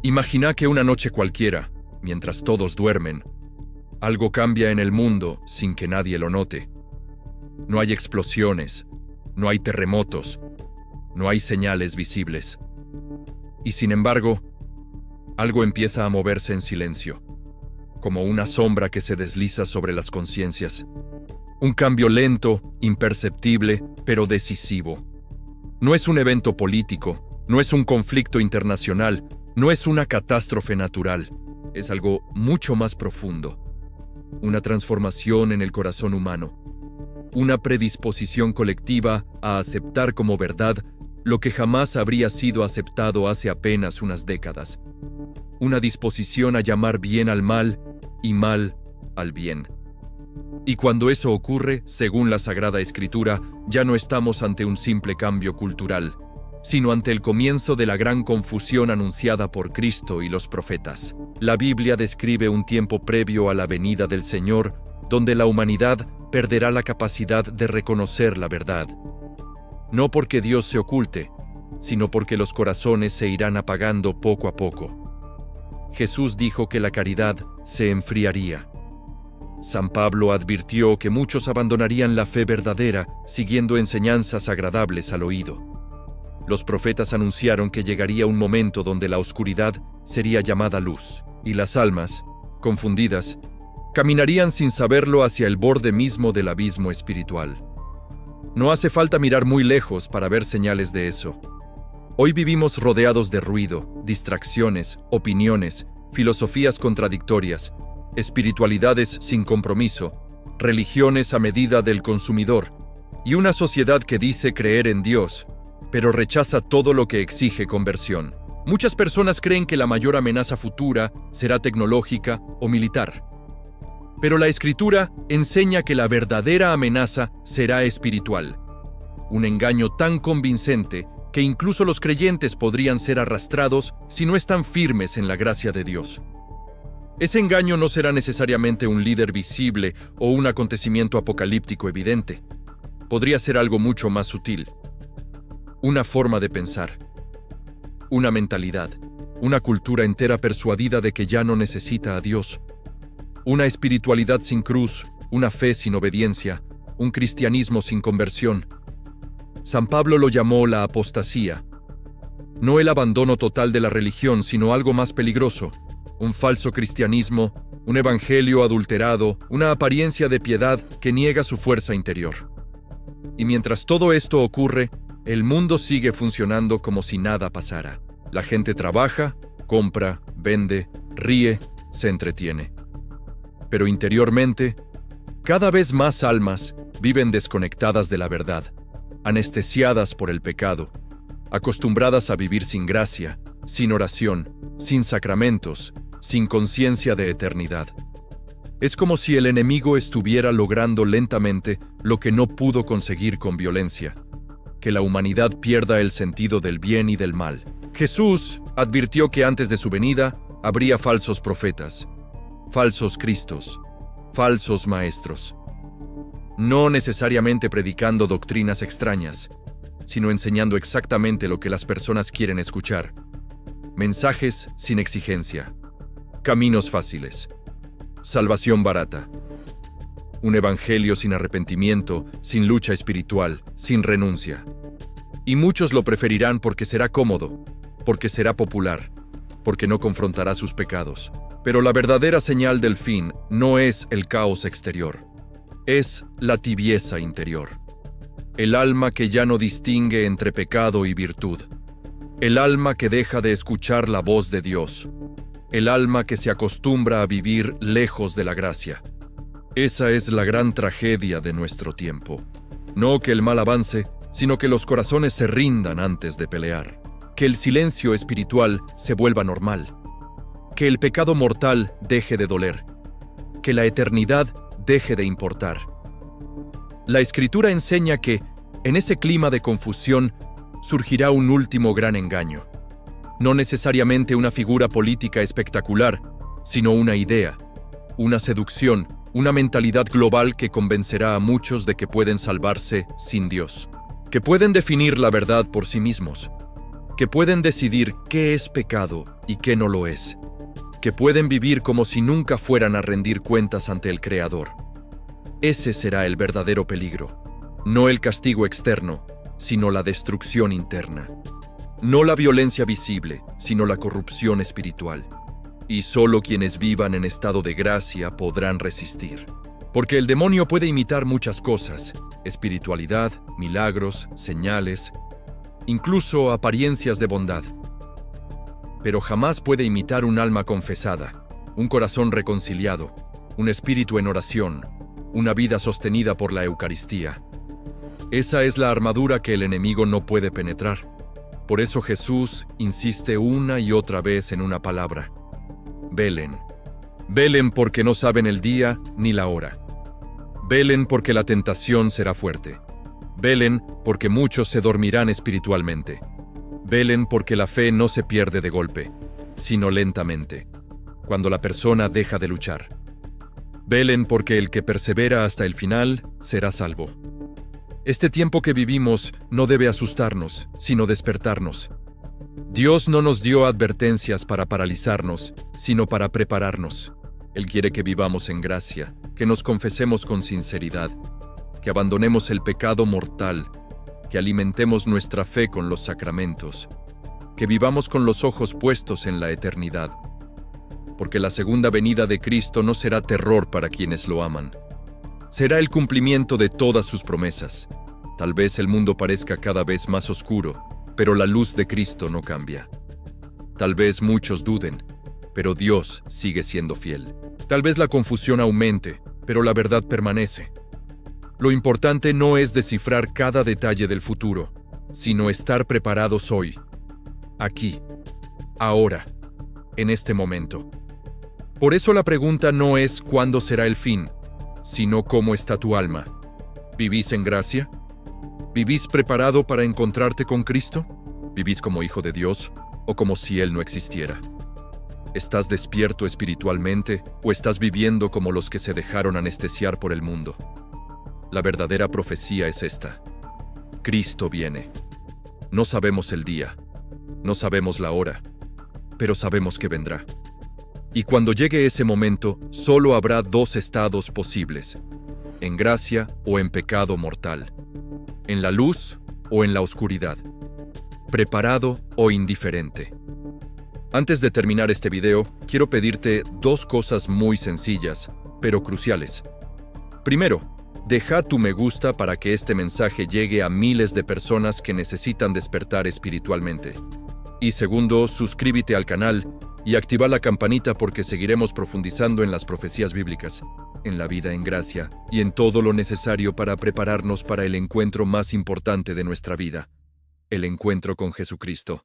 Imagina que una noche cualquiera, mientras todos duermen, algo cambia en el mundo sin que nadie lo note. No hay explosiones, no hay terremotos, no hay señales visibles. Y sin embargo, algo empieza a moverse en silencio, como una sombra que se desliza sobre las conciencias. Un cambio lento, imperceptible, pero decisivo. No es un evento político, no es un conflicto internacional, no es una catástrofe natural. Es algo mucho más profundo. Una transformación en el corazón humano. Una predisposición colectiva a aceptar como verdad lo que jamás habría sido aceptado hace apenas unas décadas. Una disposición a llamar bien al mal y mal al bien. Y cuando eso ocurre, según la Sagrada Escritura, ya no estamos ante un simple cambio cultural, sino ante el comienzo de la gran confusión anunciada por Cristo y los profetas. La Biblia describe un tiempo previo a la venida del Señor, donde la humanidad perderá la capacidad de reconocer la verdad. No porque Dios se oculte, sino porque los corazones se irán apagando poco a poco. Jesús dijo que la caridad se enfriaría. San Pablo advirtió que muchos abandonarían la fe verdadera siguiendo enseñanzas agradables al oído. Los profetas anunciaron que llegaría un momento donde la oscuridad sería llamada luz, y las almas, confundidas, caminarían sin saberlo hacia el borde mismo del abismo espiritual. No hace falta mirar muy lejos para ver señales de eso. Hoy vivimos rodeados de ruido, distracciones, opiniones, filosofías contradictorias, espiritualidades sin compromiso, religiones a medida del consumidor, y una sociedad que dice creer en Dios, pero rechaza todo lo que exige conversión. Muchas personas creen que la mayor amenaza futura será tecnológica o militar. Pero la Escritura enseña que la verdadera amenaza será espiritual. Un engaño tan convincente que incluso los creyentes podrían ser arrastrados si no están firmes en la gracia de Dios. Ese engaño no será necesariamente un líder visible o un acontecimiento apocalíptico evidente. Podría ser algo mucho más sutil. Una forma de pensar. Una mentalidad. Una cultura entera persuadida de que ya no necesita a Dios. Una espiritualidad sin cruz, una fe sin obediencia, un cristianismo sin conversión. San Pablo lo llamó la apostasía. No el abandono total de la religión, sino algo más peligroso. Un falso cristianismo, un evangelio adulterado, una apariencia de piedad que niega su fuerza interior. Y mientras todo esto ocurre, el mundo sigue funcionando como si nada pasara. La gente trabaja, compra, vende, ríe, se entretiene. Pero interiormente, cada vez más almas viven desconectadas de la verdad, anestesiadas por el pecado, acostumbradas a vivir sin gracia, sin oración, sin sacramentos, sin conciencia de eternidad. Es como si el enemigo estuviera logrando lentamente lo que no pudo conseguir con violencia, que la humanidad pierda el sentido del bien y del mal. Jesús advirtió que antes de su venida habría falsos profetas, falsos cristos, falsos maestros. No necesariamente predicando doctrinas extrañas, sino enseñando exactamente lo que las personas quieren escuchar. Mensajes sin exigencia. Caminos fáciles. Salvación barata. Un evangelio sin arrepentimiento, sin lucha espiritual, sin renuncia. Y muchos lo preferirán porque será cómodo, porque será popular, porque no confrontará sus pecados. Pero la verdadera señal del fin no es el caos exterior, es la tibieza interior. El alma que ya no distingue entre pecado y virtud. El alma que deja de escuchar la voz de Dios. El alma que se acostumbra a vivir lejos de la gracia. Esa es la gran tragedia de nuestro tiempo. No que el mal avance, sino que los corazones se rindan antes de pelear. Que el silencio espiritual se vuelva normal. Que el pecado mortal deje de doler. Que la eternidad deje de importar. La Escritura enseña que, en ese clima de confusión, surgirá un último gran engaño. No necesariamente una figura política espectacular, sino una idea, una seducción, una mentalidad global que convencerá a muchos de que pueden salvarse sin Dios, que pueden definir la verdad por sí mismos, que pueden decidir qué es pecado y qué no lo es, que pueden vivir como si nunca fueran a rendir cuentas ante el Creador. Ese será el verdadero peligro, no el castigo externo, sino la destrucción interna. No la violencia visible, sino la corrupción espiritual. Y solo quienes vivan en estado de gracia podrán resistir. Porque el demonio puede imitar muchas cosas: espiritualidad, milagros, señales, incluso apariencias de bondad. Pero jamás puede imitar un alma confesada, un corazón reconciliado, un espíritu en oración, una vida sostenida por la Eucaristía. Esa es la armadura que el enemigo no puede penetrar. Por eso Jesús insiste una y otra vez en una palabra: velen. Velen porque no saben el día ni la hora. Velen porque la tentación será fuerte. Velen porque muchos se dormirán espiritualmente. Velen porque la fe no se pierde de golpe, sino lentamente, cuando la persona deja de luchar. Velen porque el que persevera hasta el final será salvo. Este tiempo que vivimos no debe asustarnos, sino despertarnos. Dios no nos dio advertencias para paralizarnos, sino para prepararnos. Él quiere que vivamos en gracia, que nos confesemos con sinceridad, que abandonemos el pecado mortal, que alimentemos nuestra fe con los sacramentos, que vivamos con los ojos puestos en la eternidad. Porque la segunda venida de Cristo no será terror para quienes lo aman. Será el cumplimiento de todas sus promesas. Tal vez el mundo parezca cada vez más oscuro, pero la luz de Cristo no cambia. Tal vez muchos duden, pero Dios sigue siendo fiel. Tal vez la confusión aumente, pero la verdad permanece. Lo importante no es descifrar cada detalle del futuro, sino estar preparados hoy, aquí, ahora, en este momento. Por eso la pregunta no es cuándo será el fin, sino cómo está tu alma. ¿Vivís en gracia? ¿Vivís preparado para encontrarte con Cristo? ¿Vivís como hijo de Dios o como si Él no existiera? ¿Estás despierto espiritualmente o estás viviendo como los que se dejaron anestesiar por el mundo? La verdadera profecía es esta: Cristo viene. No sabemos el día, no sabemos la hora, pero sabemos que vendrá. Y cuando llegue ese momento, solo habrá dos estados posibles: en gracia o en pecado mortal, en la luz o en la oscuridad, preparado o indiferente. Antes de terminar este video, quiero pedirte dos cosas muy sencillas, pero cruciales. Primero, deja tu me gusta para que este mensaje llegue a miles de personas que necesitan despertar espiritualmente. Y segundo, suscríbete al canal y activa la campanita porque seguiremos profundizando en las profecías bíblicas, en la vida en gracia y en todo lo necesario para prepararnos para el encuentro más importante de nuestra vida, el encuentro con Jesucristo.